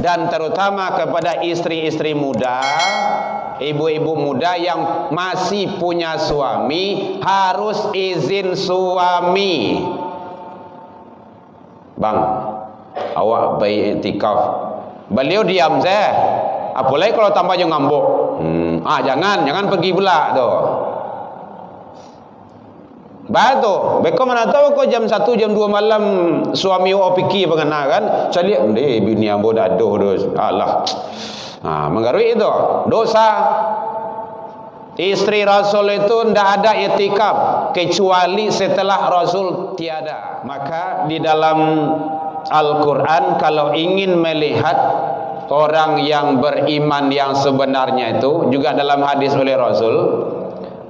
dan terutama kepada istri-istri muda, ibu-ibu muda yang masih punya suami, harus izin suami. Bang, awak bayi iktikaf, beliau diam saya. Apalagi kalau tambahnya ngambuk. Jangan pergi pula tu. Batu, beko mana tahu kau jam 1 jam 2 malam suami awak fikir pengena kan? Cari bini ambo dadoh dos. Allah. Menggarui itu dosa. Istri Rasul itu tidak ada i'tikaf kecuali setelah Rasul tiada. Maka di dalam Al-Quran kalau ingin melihat orang yang beriman yang sebenarnya itu, juga dalam hadis oleh Rasul,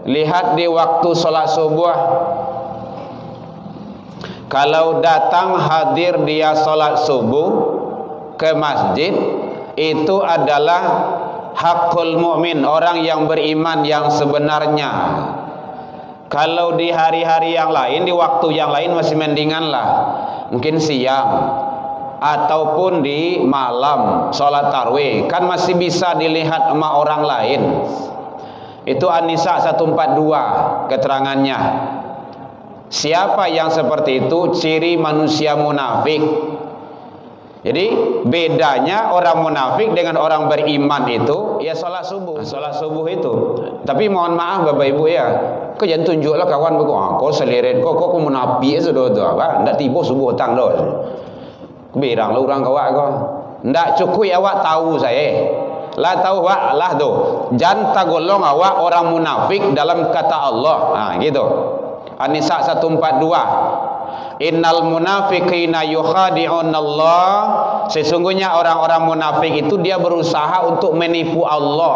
lihat di waktu sholat subuh. Kalau datang hadir dia sholat subuh ke masjid, itu adalah hakul mukmin, orang yang beriman yang sebenarnya. Kalau di hari-hari yang lain, di waktu yang lain masih mendingan lah, mungkin siang ataupun di malam sholat tarawih, kan masih bisa dilihat sama orang lain. Itu An-Nisa 142 keterangannya. Siapa yang seperti itu ciri manusia munafik. Jadi bedanya orang munafik dengan orang beriman itu ya sholat subuh. Sholat subuh itu. Tapi mohon maaf Bapak Ibu ya, kau jangan tunjuklah kawan kau seleret kau munafik sudah tu apa? Ndak tiba subuh tang dah. Berang lah orang kawak kau. Ndak cukup awak tahu saya. Lah tahu awak lah tu. Jangan tagolong awak orang munafik dalam kata Allah. Gitu. An-Nisa 142. Innal munafiqina yukhadi'un Allah. Sesungguhnya orang-orang munafik itu dia berusaha untuk menipu Allah,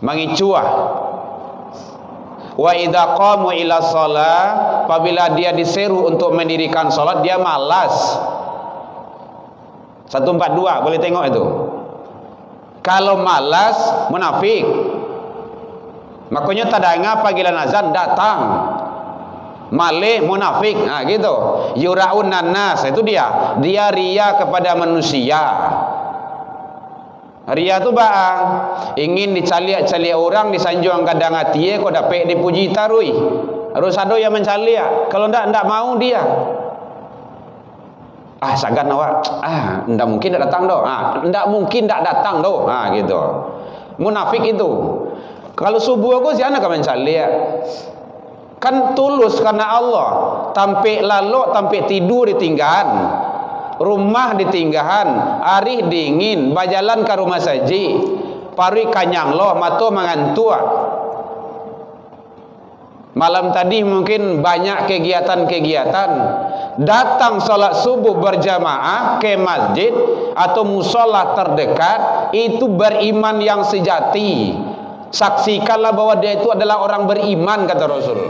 mengicuah. Wa idza qamu ila shalah, apabila dia diseru untuk mendirikan salat dia malas. 142 boleh tengok itu. Kalau malas munafik. Makanya tadanga panggilan azan datang. Malih munafik. Gitu. Yura'unan nas, itu dia. Dia ria kepada manusia. Ria tu bang ingin dicaliak-caliak orang, disanjung kadang hati kau dapat dipuji tarui. Harus ada yang mencaliak. Kalau ndak mau dia. Sagan awak. Ndak mungkin ndak datang doh. Ndak mungkin ndak datang doh. Gitu. Munafik itu. Kalau subuh aku siapa nak mencaliak? Kan tulus karena Allah. Tampik lalu, tampik tidur ditinggahan. Rumah ditinggahan, hari dingin, bajalan ke rumah saji, pari kanyang loh, mato mengantuk. Malam tadi mungkin banyak kegiatan-kegiatan. Datang salat subuh berjamaah ke masjid atau musola terdekat, itu beriman yang sejati. Saksikanlah bahwa dia itu adalah orang beriman, kata Rasul.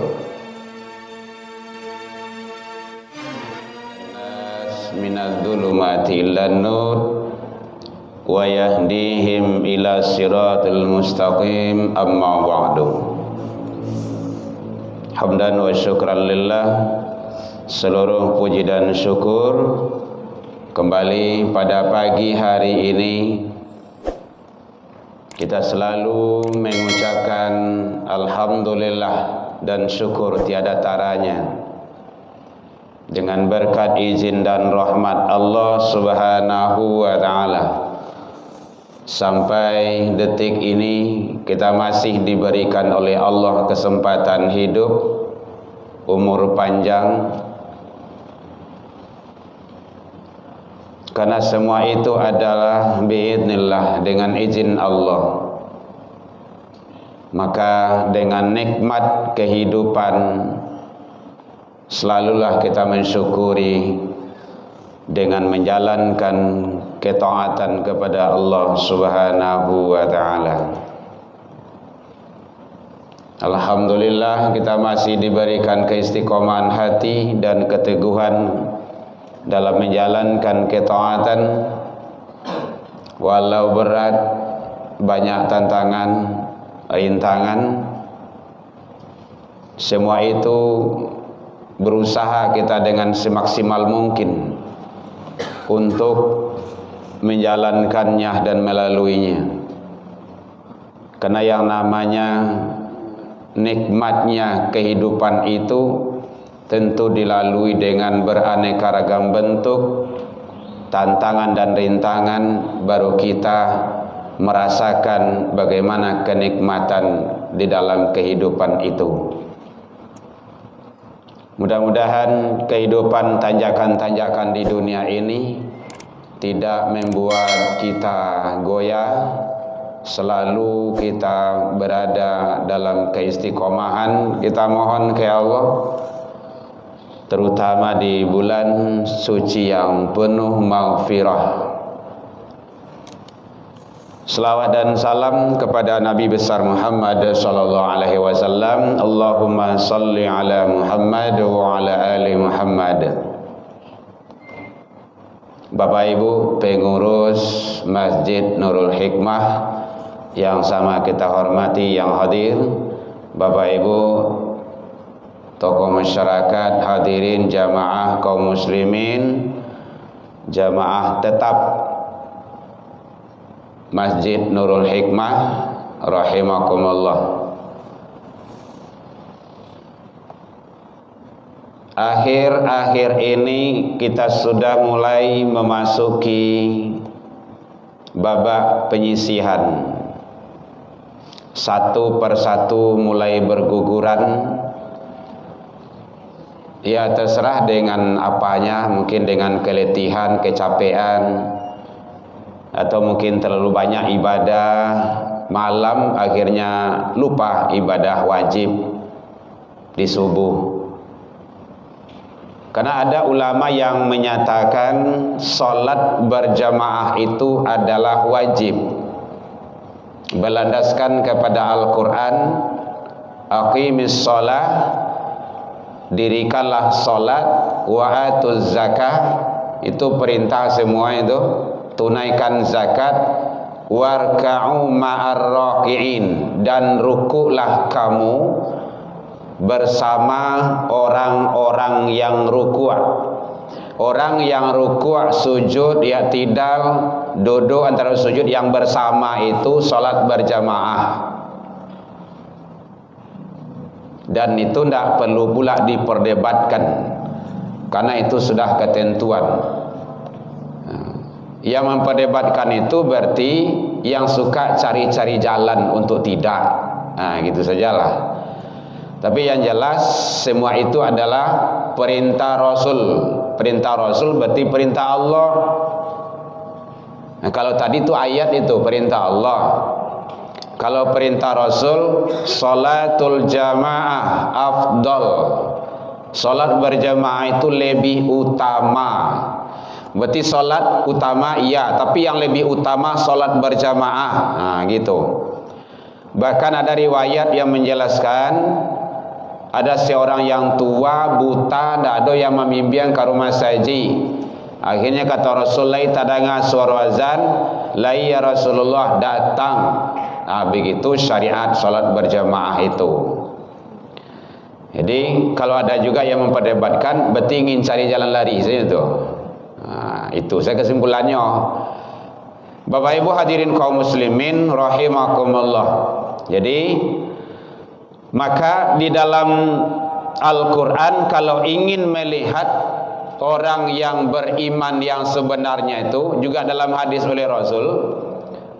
Minadz-dzulumati ilan nur wa yahdihim ila siratal mustaqim, amma ba'du. Hamdan wa syukran lillah, seluruh puji dan syukur kembali pada pagi hari ini kita selalu mengucapkan alhamdulillah dan syukur tiada taranya. Dengan berkat izin dan rahmat Allah Subhanahu wa ta'ala, sampai detik ini kita masih diberikan oleh Allah kesempatan hidup, umur panjang. Karena semua itu adalah biidznillah, dengan izin Allah. Maka dengan nikmat kehidupan selalulah kita mensyukuri dengan menjalankan ketaatan kepada Allah Subhanahu wa ta'ala. Alhamdulillah kita masih diberikan keistiqomahan hati dan keteguhan dalam menjalankan ketaatan, walau berat, banyak tantangan, rintangan. Semua itu berusaha kita dengan semaksimal mungkin untuk menjalankannya dan melaluinya. Karena yang namanya nikmatnya kehidupan itu tentu dilalui dengan beraneka ragam bentuk, tantangan dan rintangan, baru kita merasakan bagaimana kenikmatan di dalam kehidupan itu. Mudah-mudahan kehidupan tanjakan-tanjakan di dunia ini tidak membuat kita goyah, selalu kita berada dalam keistiqomahan. Kita mohon ke Allah, terutama di bulan suci yang penuh maghfirah. Selawat dan salam kepada Nabi besar Muhammad sallallahu alaihi wasallam. Allahumma salli ala Muhammad wa ala ali Muhammad. Bapak Ibu pengurus Masjid Nurul Hikmah yang sama kita hormati, yang hadir, Bapak Ibu tokoh masyarakat, hadirin jamaah kaum muslimin, jamaah tetap Masjid Nurul Hikmah rahimakumullah. Akhir-akhir ini kita sudah mulai memasuki babak penyisihan. Satu persatu mulai berguguran. Ya terserah dengan apanya, mungkin dengan keletihan, kecapean, atau mungkin terlalu banyak ibadah malam akhirnya lupa ibadah wajib di subuh. Karena ada ulama yang menyatakan salat berjamaah itu adalah wajib, berlandaskan kepada Al-Quran, aqimis shalah, dirikanlah salat, wa atuz zakah, itu perintah semua itu, tunaikan zakat, warka'u ma'ar raki'in, dan rukuklah kamu bersama orang-orang yang rukuk. Orang yang rukuk, sujud, i'tidal, duduk antara sujud yang bersama itu salat berjamaah. Dan itu tidak perlu pula diperdebatkan, karena itu sudah ketentuan. Yang memperdebatkan itu berarti yang suka cari-cari jalan untuk tidak. Nah, gitu sajalah. Tapi yang jelas semua itu adalah perintah Rasul. Perintah Rasul berarti perintah Allah. Nah, kalau tadi itu ayat itu perintah Allah. Kalau perintah Rasul, salatul jamaah afdal. Salat berjamaah itu lebih utama. Berarti salat utama iya, tapi yang lebih utama salat berjamaah. Nah, gitu. Bahkan ada riwayat yang menjelaskan ada seorang yang tua, buta, tidak ada yang membimbing ke rumah saji. Akhirnya kata Rasulullah, tadanga suara azan, lai ya Rasulullah datang. Nah, begitu syariat salat berjamaah itu. Jadi kalau ada juga yang memperdebatkan, berarti ingin cari jalan lari saja itu. Nah, itu saya kesimpulannya. Bapak Ibu hadirin kaum muslimin rahimakumullah. Jadi maka di dalam Al-Quran kalau ingin melihat orang yang beriman yang sebenarnya itu, juga dalam hadis oleh Rasul,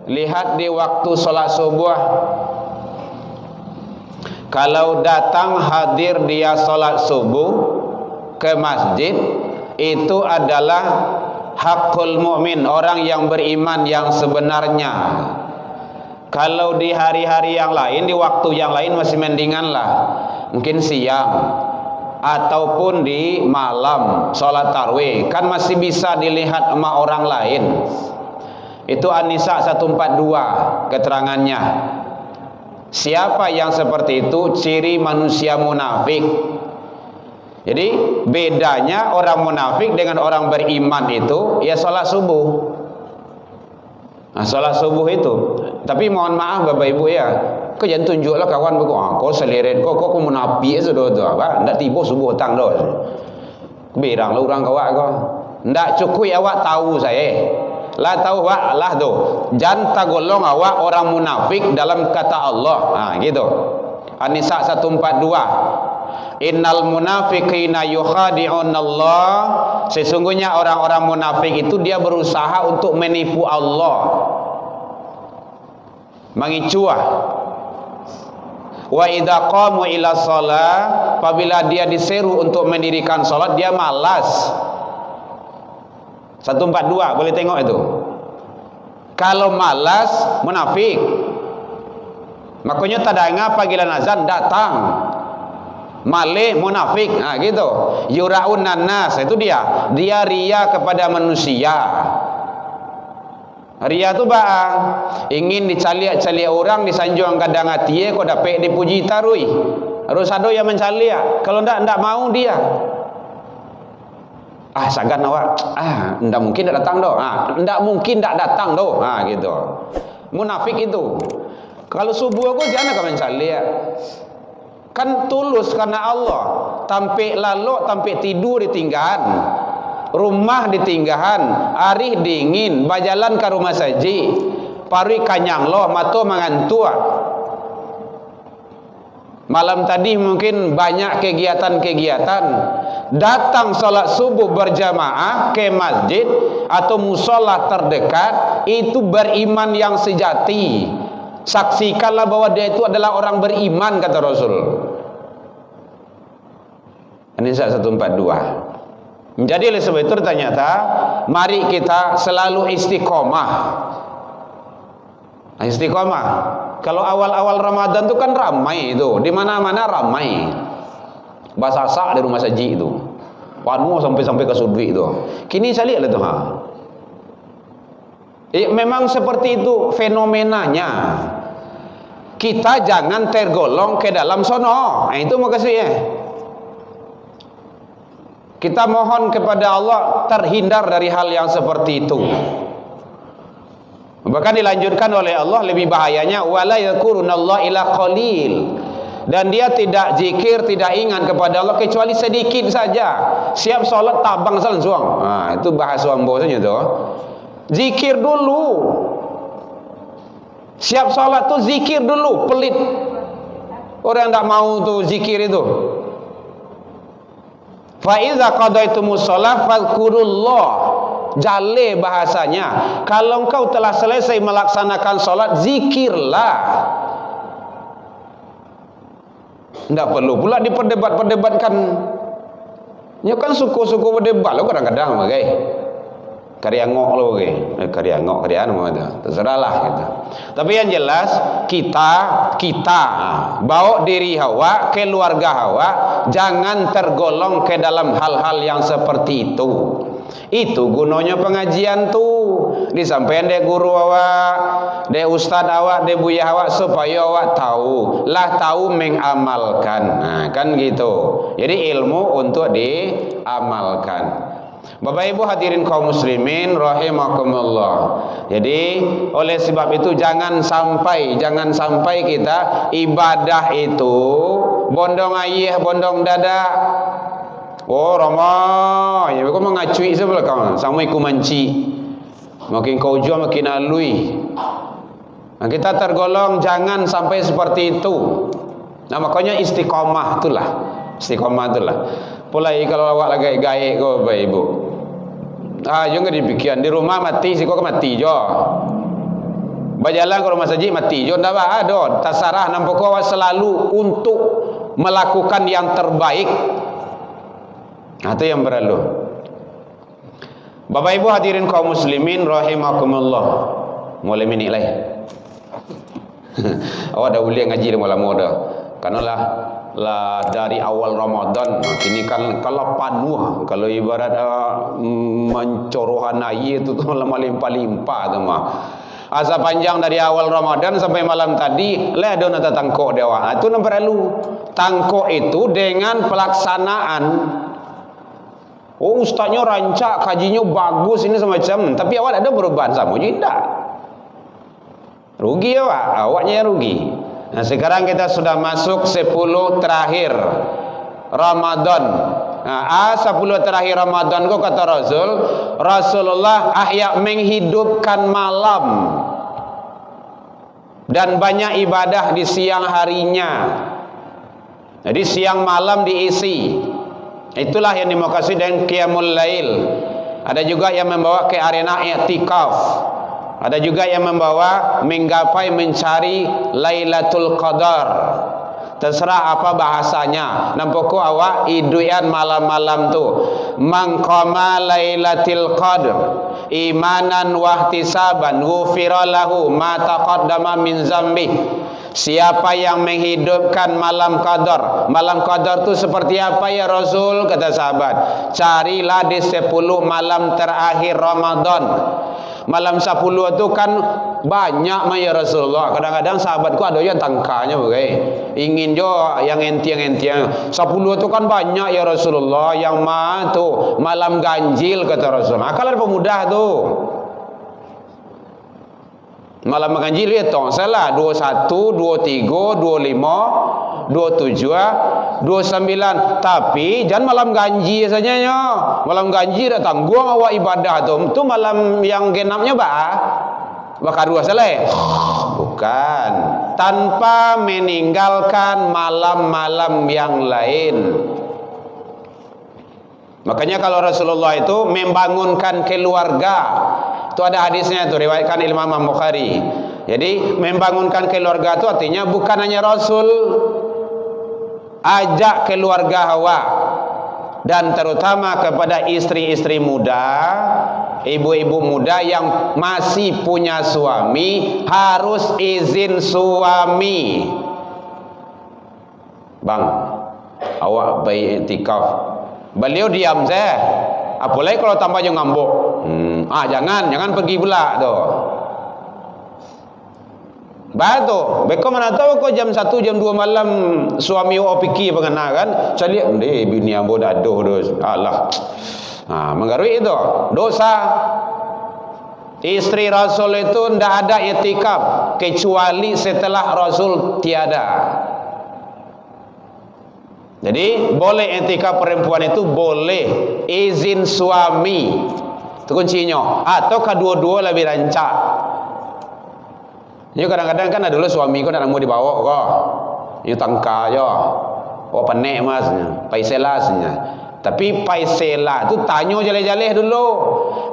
lihat di waktu sholat subuh. Kalau datang hadir dia sholat subuh ke masjid, itu adalah hakul mu'min, orang yang beriman yang sebenarnya. Kalau di hari-hari yang lain, di waktu yang lain masih mendingan lah, mungkin siang ataupun di malam sholat tarawih, kan masih bisa dilihat sama orang lain. Itu An-Nisa 142 keterangannya. Siapa yang seperti itu? Ciri manusia munafik. Jadi bedanya orang munafik dengan orang beriman itu ya sholat subuh. Nah, sholat subuh itu. Tapi mohon maaf Bapak Ibu ya, kau jangan tunjuklah kawan berkau, kau seleret, kau munafik sudah tu, apa? Ndak tiba subuh tang dah. Beranglah orang kawak kau. Ndak cukup awak tahu saya. Lah tahu awak lah tu. Jangan tagolong awak orang munafik dalam kata Allah. Gitu. An-Nisa 142. Innal munafiqina yukhadi'un Allah. Sesungguhnya orang-orang munafik itu dia berusaha untuk menipu Allah. Mengicuah. Wa idza qamu ila shalah, apabila dia diseru untuk mendirikan salat dia malas. 142 boleh tengok itu. Kalau malas munafik. Makanya tadanga panggilan azan datang. Malih munafik. Gitu. Yura'unan nas, itu dia. Dia ria kepada manusia. Ria tu bang ingin dicaliak-caliak orang, disanjung kadang hati kau dapat dipuji tarui. Harus ada yang mencaliak. Kalau ndak mau dia. Sagan awak. Ndak mungkin ndak datang doh. Ndak mungkin ndak datang doh. Gitu. Munafik itu. Kalau subuh aku jangan kau mencaliak. Kan tulus karena Allah. Tampik lalu, tampik tidur ditinggalan. Rumah ditinggahan, hari dingin, berjalan ke rumah saji, pari kanyang loh, mata mengantuk. Malam tadi mungkin banyak kegiatan-kegiatan. Datang salat subuh berjamaah ke masjid atau musola terdekat, itu beriman yang sejati. Saksikanlah bahwa dia itu adalah orang beriman, kata Rasul. An-Nisa 142. Jadi oleh sebab itu ternyata mari kita selalu istiqomah. Istiqomah. Kalau awal-awal Ramadan itu kan ramai itu, di mana-mana ramai. Basak-sak di rumah saji itu. Penuh sampai ke sudwi itu. Kini saya lihat itu memang seperti itu fenomenanya. Kita jangan tergolong ke dalam sono. Itu makasih ya. Kita mohon kepada Allah terhindar dari hal yang seperti itu. Bahkan dilanjutkan oleh Allah lebih bahayanya wala yakurunallaha ila qalil. Dan dia tidak zikir, tidak ingat kepada Allah kecuali sedikit saja. Siap solat tabang langsung. Itu bahasa ambosnya tu. Zikir dulu. Siap solat tu zikir dulu, pelit. Orang tak mau tu zikir itu. Fa iza qadaitumus shalah fadhkurullah. Jale bahasanya. Kalau engkau telah selesai melaksanakan salat, zikirlah. Tidak perlu pula diperdebat-perdebatkan. Ya kan suku-suku berdebat lo kadang-kadang bagai. Karya ngok lo karya ngok karya anu ada. Terserahlah gitu. Tapi yang jelas kita bawa diri hawa, keluarga hawa jangan tergolong ke dalam hal-hal yang seperti itu. Itu gunanya pengajian tuh. Disampaikan deh guru awak, deh ustad awak, deh buya awak supaya awak tahu, tahu mengamalkan. Kan gitu. Jadi ilmu untuk diamalkan. Bapak Ibu hadirin kaum muslimin rahimakumullah. Jadi oleh sebab itu jangan sampai kita ibadah itu bondong ayah bondong dada. Oh Rama, ya kau mengacui sebelah kau. Sama iku manci. Makin kau jual makin alui. Kita tergolong jangan sampai seperti itu. Makanya istiqomah itulah. Pulai kalau awak lagi gaik kau Bapak Ibu. Jangan dipikirkan di rumah mati si kau mati jo. Berjalan ke rumah saji mati jo. Ndak ada. Tasarah nampak kau selalu untuk melakukan yang terbaik. Itu yang perlu. Bapak Ibu hadirin kaum muslimin rahimakumullah. Mulai menilai. Awak dah boleh ngaji dah malam dah. Karena dari awal Ramadan ini kan kalau panuh, kalau ibarat mencorohan air itu tuh melimpah-limpah tu mah. Asa panjang dari awal Ramadan sampai malam tadi, le ada nata tangkok dewa. Itu yang perlu. Tangkok itu dengan pelaksanaan. Oh ustaznya rancak, kajinya bagus ini semacam, tapi awak ada perubahan sama tidak. Rugi awaknya rugi. Nah sekarang kita sudah masuk 10 terakhir Ramadan. Nah, 10 terakhir Ramadan kok kata Rasulullah ahya menghidupkan malam dan banyak ibadah di siang harinya. Jadi siang malam diisi. Itulah yang dimaksud dengan qiyamul lail. Ada juga yang membawa ke arena i'tikaf. Ada juga yang membawa menggapai mencari Lailatul Qadar. Terserah apa bahasanya. Nampakku awak iduyan malam-malam tu. Man qama Lailatul Qadar imanan wa ihtisaban ghufira lahu ma taqaddama min zambi. Siapa yang menghidupkan malam qadar. Malam qadar tu seperti apa ya Rasul? Kata sahabat, carilah di 10 malam terakhir Ramadan. Malam 10 tu kan banyak ya Rasulullah. Kadang-kadang sahabatku ada yang tangkanya bagai ingin jo yang entiang-entiang. 10 tu kan banyak ya Rasulullah. Yang mah tu malam ganjil kata Rasulullah. Kalau ada pemuda tu malam ganjil itu salah 21, 23, 25, 27, 29. Tapi jangan malam ganjil saja nya. Malam ganjil dah tanggung awak ibadah tu. Tu malam yang genapnya bakar dua salah. Bukan. Tanpa meninggalkan malam-malam yang lain. Makanya kalau Rasulullah itu membangunkan keluarga. Itu ada hadisnya itu riwayatkan Imam Bukhari. Jadi membangunkan keluarga itu artinya bukan hanya Rasul ajak keluarga hawa dan terutama kepada istri-istri muda, ibu-ibu muda yang masih punya suami harus izin suami. Bang, awak bayi iktikaf. Beliau diam saya. Apalagi kalau tambah yang ngambuk. Jangan pergi pula tu. Batu, beko mana tahu kau jam 1 jam 2 malam suami awak fikir pengenal kan? Cari bini ambo dadoh dos. Allah. Menggarui itu dosa. Istri Rasul itu ndak ada i'tikaf kecuali setelah Rasul tiada. Jadi boleh i'tikaf perempuan itu boleh izin suami. Itu kuncinya. Atau kedua-dua lebih rancak. Ini kadang-kadang kan ada dulu suami kau nak mau dibawa kau. Ini tangka je. Oh panek masnya, paiselasnya. Tapi paisela tu tanya jaleh-jaleh dulu.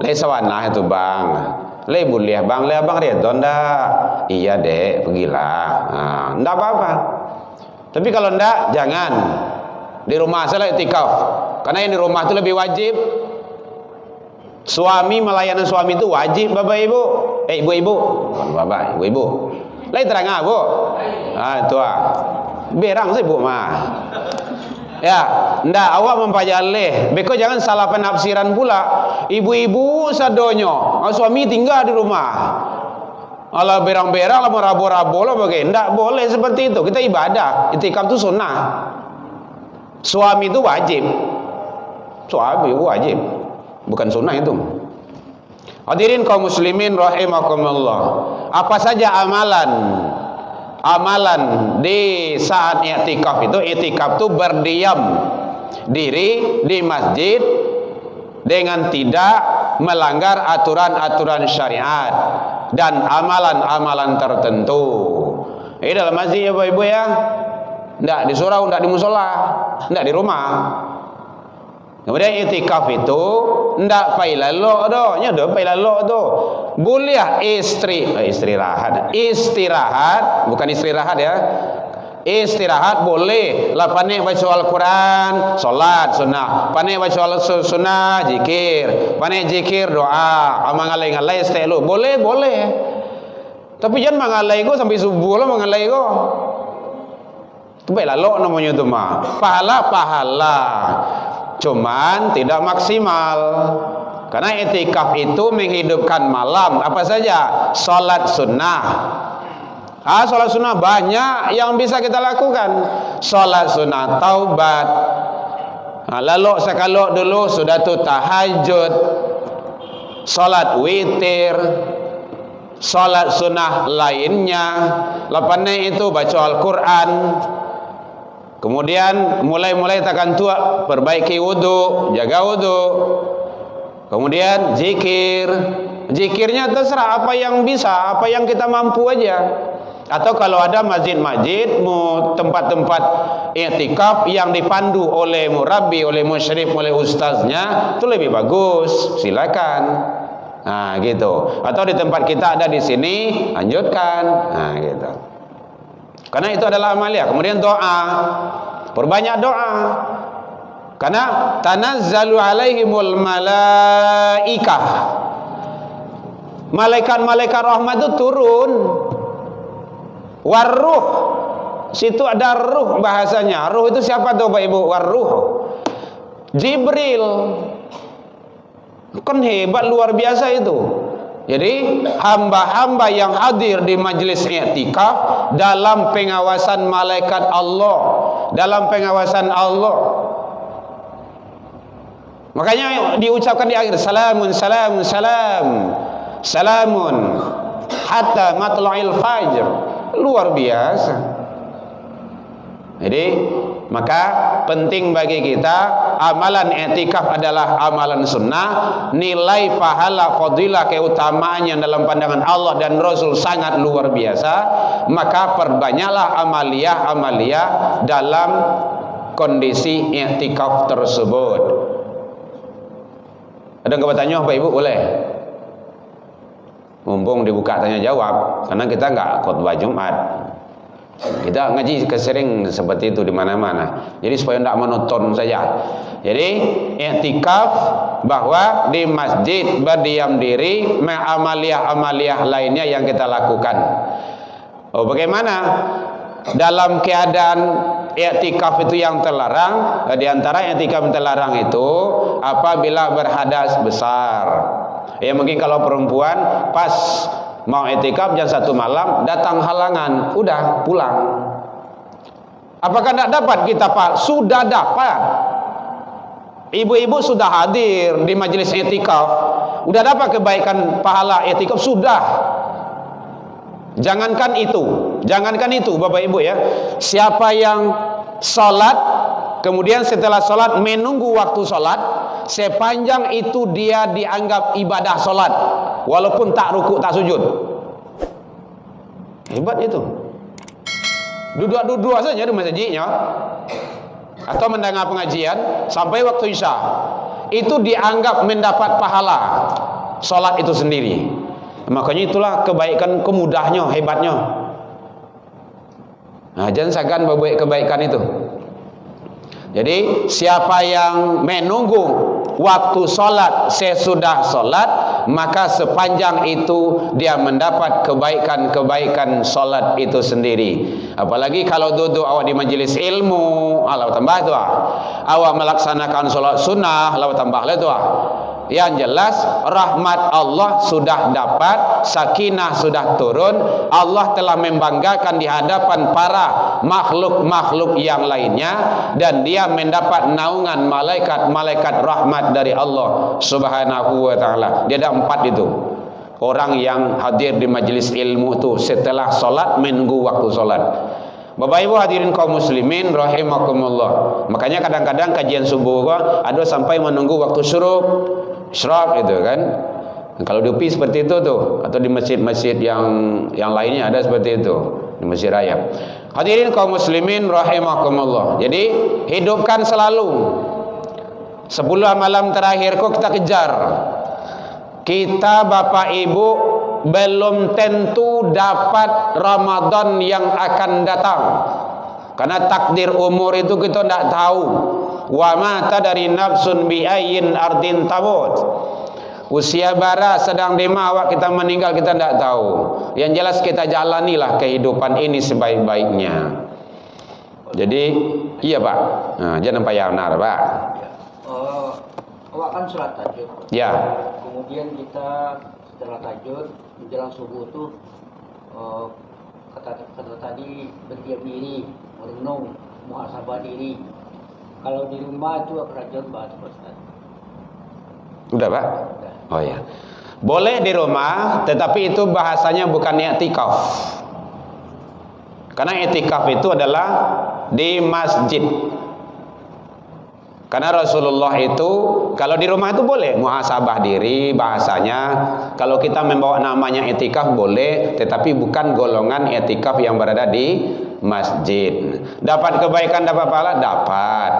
Le sawanah itu bang. Le boleh bang, le abang redon dak? Iya dek, pergilah. Ndak apa-apa. Tapi kalau ndak jangan. Di rumah saja i'tikaf. Karena yang di rumah itu lebih wajib. Suami melayani suami itu wajib bapak ibu. Ibu-ibu. Bukan bapak, ibu-ibu. Lai terang ah, Bu. Itu berang sih Bu mah. Ya, ndak awak mempajale. Beko jangan salah penafsiran pula. Ibu-ibu sadonyo, suami tinggal di rumah. Ala berang-berang lah merabo-rabo lah bagai. Ndak boleh seperti itu. Kita ibadah. I'tikaf itu sunnah. Suami itu wajib. Suami wajib. Bukan sunnah itu. Hadirin kaum muslimin rahimakumullah. Apa saja amalan di saat i'tikaf itu? I'tikaf itu berdiam diri di masjid dengan tidak melanggar aturan-aturan syariat dan amalan-amalan tertentu. Ini dalam masjid ya Bapak Ibu ya. Enggak di surau, enggak di musola, enggak di rumah. Kemudian i'tikaf itu ndak pai lalok doh, nya doh pai lalok doh. Boleh istirahat, bukan istirahat ya. Istirahat boleh. Lah panek baca Al-Quran, solat sunnah. Panek baca sunnah, zikir. Panek zikir doa. Mangalai-ngalai stelu. Boleh. Tapi jangan mangalai go sampai subuh lah mangalai go. Itu baik lalok namanya tu mah. Pahala. Cuman tidak maksimal. Karena i'tikaf itu menghidupkan malam. Apa saja? Salat sunnah. Salat sunnah banyak yang bisa kita lakukan. Salat sunnah taubat. Lalu sekalok dulu sudah tu tahajud. Salat witir. Salat sunnah lainnya. Lepas itu baca Al-Quran. Kemudian mulai takkan tua, perbaiki wudu, jaga wudu. Kemudian zikir. Zikirnya terserah apa yang bisa, apa yang kita mampu aja. Atau kalau ada masjid-masjid, tempat-tempat i'tikaf yang dipandu oleh murabbi, oleh musyrif, oleh ustaznya, itu lebih bagus. Silakan. Nah, gitu. Atau di tempat kita ada di sini, lanjutkan. Nah, gitu. Karena itu adalah amalia. Kemudian doa, perbanyak doa. Karena tanazzalu alaihimul malaikah. Malaikat-malaikat rahmat itu turun. Warruh. Situ ada ruh bahasanya. Ruh itu siapa tuh Pak Ibu? Warruh. Jibril. Kan hebat, luar biasa itu. Jadi hamba-hamba yang hadir di majlis i'tikaf dalam pengawasan malaikat Allah, dalam pengawasan Allah. Makanya diucapkan di akhir, salamun salamun salam, salamun hatta matla'il fajr. Luar biasa. Jadi maka penting bagi kita, amalan i'tikaf adalah amalan sunnah. Nilai pahala, fadilah, keutamaan yang dalam pandangan Allah dan Rasul sangat luar biasa. Maka perbanyaklah amaliyah dalam kondisi i'tikaf tersebut. Ada yang bertanya Pak Ibu? Boleh. Mumpung dibuka tanya jawab, karena kita nggak khutbah Jumat. Kita ngaji kesering seperti itu di mana-mana. Jadi supaya tidak monoton saja. Jadi i'tikaf bahwa di masjid berdiam diri, amaliyah lainnya yang kita lakukan. Oh, bagaimana dalam keadaan i'tikaf itu yang terlarang? Di antara i'tikaf yang terlarang itu apabila berhadas besar. Ya mungkin kalau perempuan pas mau i'tikaf jam 1 malam datang halangan, udah pulang. Apakah tidak dapat kita Pak? Sudah dapat. Ibu-ibu sudah hadir di majelis i'tikaf, udah dapat kebaikan pahala i'tikaf sudah. Jangankan itu Bapak Ibu ya. Siapa yang sholat kemudian setelah sholat menunggu waktu sholat, sepanjang itu dia dianggap ibadah sholat, walaupun tak ruku tak sujud. Hebat itu. Duduk saja di masjidnya atau mendengar pengajian sampai waktu isya, itu dianggap mendapat pahala sholat itu sendiri. Makanya itulah kebaikan, kemudahnya, hebatnya. Nah, jangan segan berbuat kebaikan itu. Jadi siapa yang menunggu waktu sholat sesudah sholat, maka sepanjang itu dia mendapat kebaikan sholat itu sendiri. Apalagi kalau duduk awak di majelis ilmu, Allah tambah itu. Awak melaksanakan sholat sunnah, Allah tambah itu. Yang jelas rahmat Allah sudah dapat, sakinah sudah turun, Allah telah membanggakan di hadapan para makhluk-makhluk yang lainnya, dan dia mendapat naungan malaikat rahmat dari Allah Subhanahu wa taala. Dia ada 4 itu. Orang yang hadir di majelis ilmu itu setelah sholat menunggu waktu sholat. Bapak Ibu hadirin kaum muslimin rahimakumullah. Makanya kadang-kadang kajian subuh ada sampai menunggu waktu syuruk itu kan. Kalau di UPI seperti itu tuh, atau di masjid-masjid yang lainnya ada seperti itu, di Masjid Raya. Hadirin kaum muslimin rahimakumullah. Jadi hidupkan selalu 10 malam terakhir kok kita kejar. Kita Bapak Ibu belum tentu dapat Ramadan yang akan datang, karena takdir umur itu kita tidak tahu. Wa ma tadri nafsun bi ayyin ardin tamut. Usia bara sedang di mana kita meninggal kita tidak tahu. Yang jelas kita jalanilah kehidupan ini sebaik-baiknya. Jadi iya Pak. Nah, jangan payah benar Pak. Awak kan sholat tahajud. Ya. Kemudian kita setelah tahajud menjelang subuh tuh kata tadi berdiam diri, merenung, muhasabah diri. Kalau di rumah itu kerajaan bahas Ustaz. Udah Pak? Udah. Oh ya. Boleh di rumah, tetapi itu bahasanya bukan i'tikaf. Karena i'tikaf itu adalah di masjid. Karena Rasulullah itu kalau di rumah itu boleh muhasabah diri bahasanya. Kalau kita membawa namanya etikaf boleh, tetapi bukan golongan etikaf yang berada di masjid. Dapat kebaikan, dapat pahala, dapat.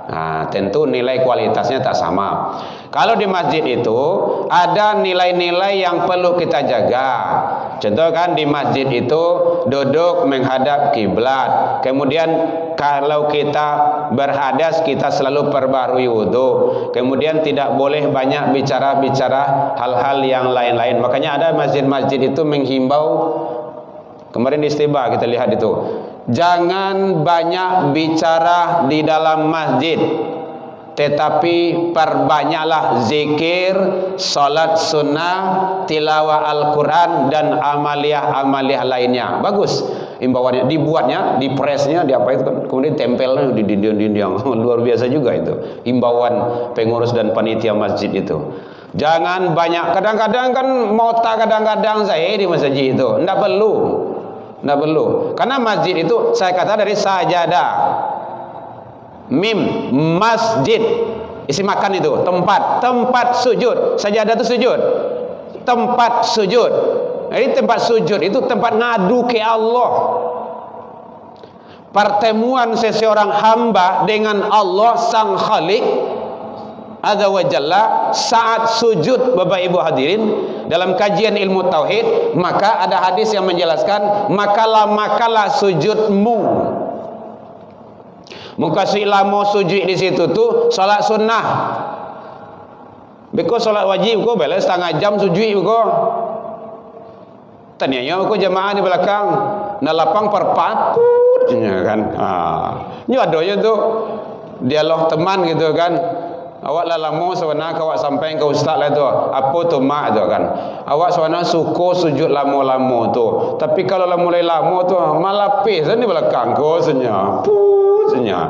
Nah, tentu nilai kualitasnya tak sama. Kalau di masjid itu ada nilai-nilai yang perlu kita jaga. Contoh kan di masjid itu duduk menghadap kiblat. Kemudian kalau kita berhadas kita selalu perbarui wudu. Kemudian tidak boleh banyak bicara-bicara hal-hal yang lain-lain. Makanya ada masjid-masjid itu menghimbau. Kemarin di Istiba kita lihat itu, jangan banyak bicara di dalam masjid, tetapi perbanyaklah zikir, salat sunnah, tilawah Al-Quran dan amaliyah-amaliyah lainnya. Bagus imbauannya, dibuatnya, dipresnya, di apa itu kan, kemudian tempelnya di dinding-dinding. Luar biasa juga itu imbauan pengurus dan panitia masjid itu. Jangan banyak, kadang-kadang kan mau tak kadang-kadang saya di masjid itu, tidak perlu. Tidak perlu. Karena masjid itu saya kata dari sajadah, mim, masjid, isi makan itu tempat sujud. Sajadah itu sujud, tempat sujud. Jadi tempat sujud itu tempat ngadu ke Allah. Pertemuan seseorang hamba dengan Allah sang Khalik Azza wa Jalla saat sujud. Bapak Ibu hadirin, dalam kajian ilmu tauhid maka ada hadis yang menjelaskan makalah sujudmu. Muka lama sujud di situ tuh salat sunnah. Beko salat wajib ko bela setengah jam sujud ko. Tanyanya ko jamaah di belakang na lapang perpatut kan. Ini adonya tuh dialog teman gitu kan. Awak lah lama sebenarnya awak sampai ke ustaz lah tu. Apa tu mak tu kan. Awak sebenarnya suka sujud lama-lama tu. Tapi kalau lah mulai lama tu malah pes ni belakang ko senya. Pusnya.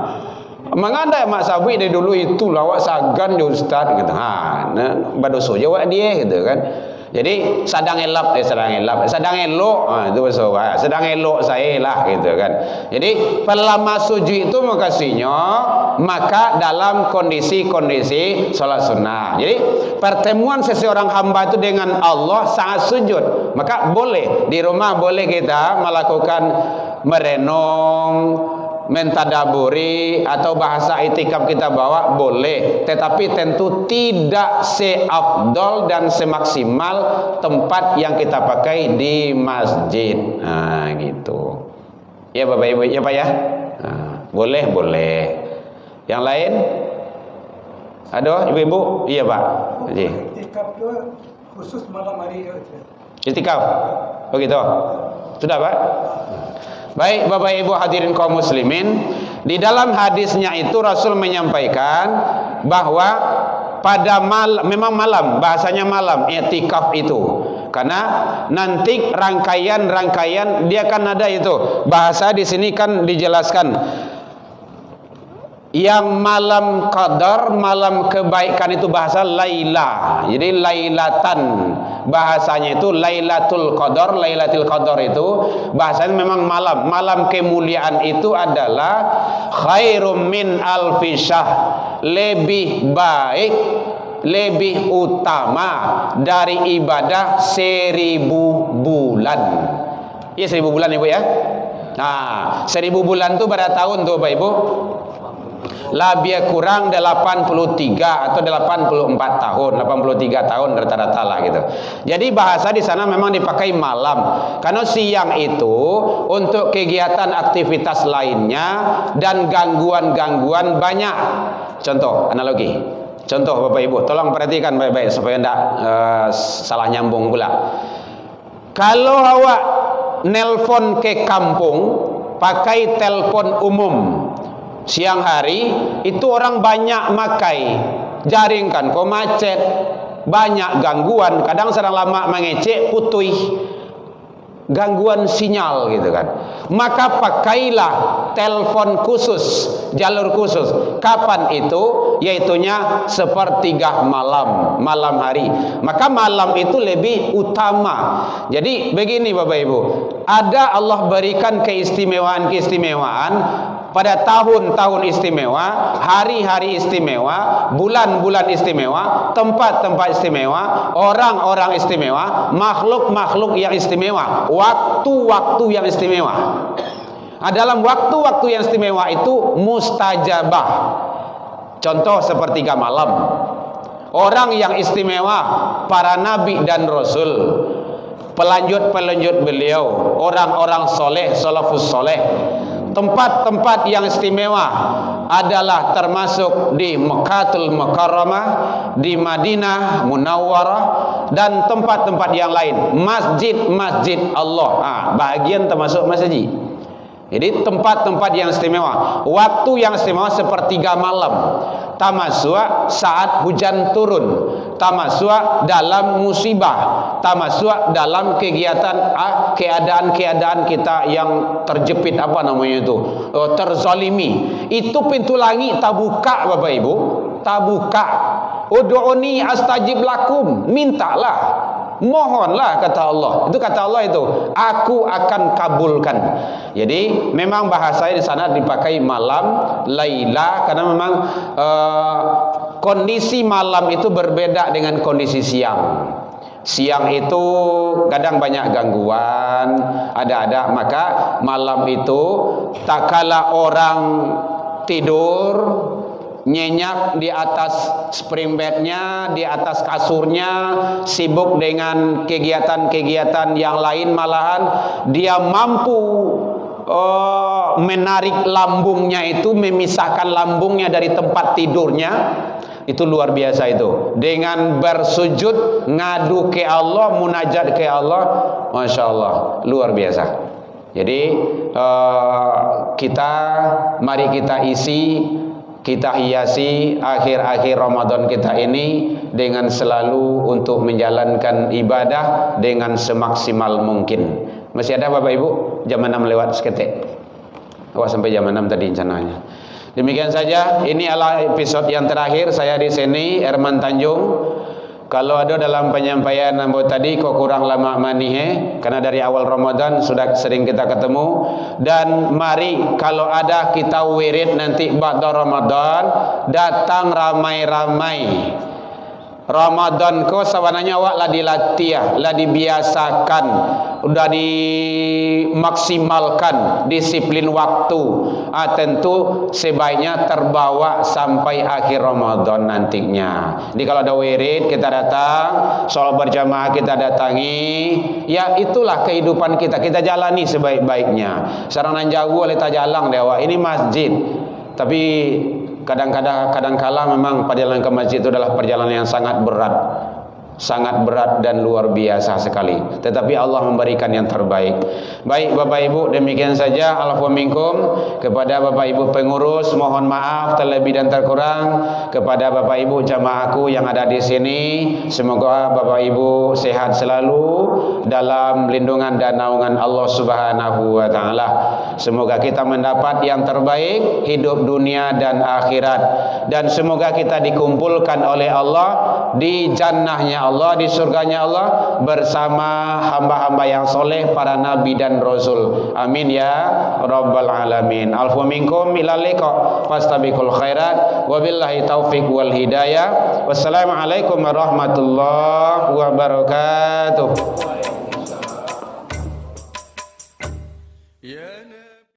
Mengandai mak sabui dari dulu itulah awak sagan je ustaz kata. Nah badoso je awak dia gitu kan. Jadi sedang elok, sedang elok, itu bahasa sedang elok saya lah gitu kan. Jadi pelama sujud itu makasihnya maka dalam kondisi-kondisi salat sunnah. Jadi pertemuan seseorang hamba itu dengan Allah saat sujud, maka boleh di rumah boleh kita melakukan merenung, mentadaburi atau bahasa itikaf kita bawa boleh, tetapi tentu tidak seafdol dan semaksimal tempat yang kita pakai di masjid. Nah gitu ya Bapak Ibu ya Pak ya. Boleh. Yang lain ada ibu-ibu? Iya Pak. Itikaf itu khusus malam hari itikaf begitu sudah Pak. Baik Bapak Ibu hadirin kaum muslimin, di dalam hadisnya itu Rasul menyampaikan bahwa pada memang malam, bahasanya malam i'tikaf itu. Karena nanti rangkaian dia kan ada itu. Bahasa di sini kan dijelaskan yang malam qadar, malam kebaikan itu bahasa laila. Jadi lailatan bahasanya itu lailatul qadar. Lailatul qadar itu bahasanya memang malam. Malam kemuliaan itu adalah khairum min alfi syahr, lebih baik, lebih utama dari ibadah 1000 bulan. Ya 1000 bulan Ibu ya. Nah 1000 bulan itu pada tahun tuh Bapak Ibu lebih kurang 83 atau 84 tahun, 83 tahun rata-rata lah gitu. Jadi bahasa di sana memang dipakai malam, karena siang itu untuk kegiatan aktivitas lainnya dan gangguan-gangguan banyak. Contoh analogi, contoh Bapak Ibu, tolong perhatikan baik-baik supaya tidak salah nyambung pula. Kalau awak nelpon ke kampung pakai telepon umum siang hari itu orang banyak makai jaring kan, kok macet, banyak gangguan, kadang sedang lama mengecek putih, gangguan sinyal gitu kan. Maka pakailah telepon khusus, jalur khusus. Kapan itu? Yaitunya sepertiga malam hari. Maka malam itu lebih utama. Jadi begini Bapak Ibu, ada Allah berikan keistimewaan pada tahun-tahun istimewa, hari-hari istimewa, bulan-bulan istimewa, tempat-tempat istimewa, orang-orang istimewa, makhluk-makhluk yang istimewa, waktu-waktu yang istimewa. Nah, dalam waktu-waktu yang istimewa itu mustajabah. Contoh sepertiga malam. Orang yang istimewa, para nabi dan rasul, pelanjut-pelanjut beliau, orang-orang soleh, salafus soleh. Tempat-tempat yang istimewa adalah termasuk di Mekkatul Mukarramah, di Madinah Munawwarah, dan tempat-tempat yang lain. Masjid-masjid Allah, bahagian termasuk masjid. Jadi tempat-tempat yang istimewa, waktu yang istimewa sepertiga malam, tamasua saat hujan turun, tamasua dalam musibah, tamasua dalam kegiatan keadaan-keadaan kita yang terjepit, apa namanya itu, terzalimi. Itu pintu langit tak buka, Bapak Ibu, tak buka. Ud'uni astajib lakum, mintalah, mohonlah, kata Allah. Itu kata Allah itu, aku akan kabulkan. Jadi memang bahasanya di sana dipakai malam, laila, karena memang kondisi malam itu berbeda dengan kondisi siang. Siang itu kadang banyak gangguan, ada, maka malam itu tak kala orang tidur nyenyak di atas spring bednya, di atas kasurnya, sibuk dengan kegiatan-kegiatan yang lain, malahan dia mampu menarik lambungnya itu, memisahkan lambungnya dari tempat tidurnya. Itu luar biasa itu. Dengan bersujud, ngadu ke Allah, munajat ke Allah, Masya Allah, luar biasa. Jadi mari kita isi, kita hiasi akhir-akhir Ramadan kita ini dengan selalu untuk menjalankan ibadah dengan semaksimal mungkin. Masih ada Bapak Ibu? Jam 6 lewat seketik. Sampai jam 6 tadi rencananya. Demikian saja, ini adalah episode yang terakhir saya di sini, Herman Tanjung. Kalau ada dalam penyampaian tadi kok kurang lama manihe, karena dari awal Ramadan sudah sering kita ketemu. Dan mari kalau ada kita wirid nanti ba'da Ramadan, datang ramai-ramai. Ramadan ko sawananya awak lah dilatih, lah dibiasakan, udah dimaksimalkan disiplin waktu. Tentu sebaiknya terbawa sampai akhir Ramadan nantinya. Jadi kalau ada wirid kita datang, sholat berjamaah kita datangi, ya itulah kehidupan kita jalani sebaik-baiknya. Sarang jauh oleh tajalang dewa, ini masjid. Tapi kadang-kala memang perjalanan ke masjid itu adalah perjalanan yang sangat berat dan luar biasa sekali. Tetapi Allah memberikan yang terbaik. Baik Bapak Ibu, demikian saja. Alafwa minkum. Kepada Bapak Ibu pengurus mohon maaf terlebih dan terkurang. Kepada Bapak Ibu jamaahku yang ada di sini, semoga Bapak Ibu sehat selalu dalam lindungan dan naungan Allah Subhanahu wa taala. Semoga kita mendapat yang terbaik hidup dunia dan akhirat, dan semoga kita dikumpulkan oleh Allah di jannahnya Allah, di surganya Allah bersama hamba-hamba yang soleh, para nabi dan rasul. Amin ya rabbal alamin. Alfu minkum ila liqa fastabiqul khairat, wabillahi taufiq wal hidayah. Wassalamualaikum warahmatullahi wabarakatuh.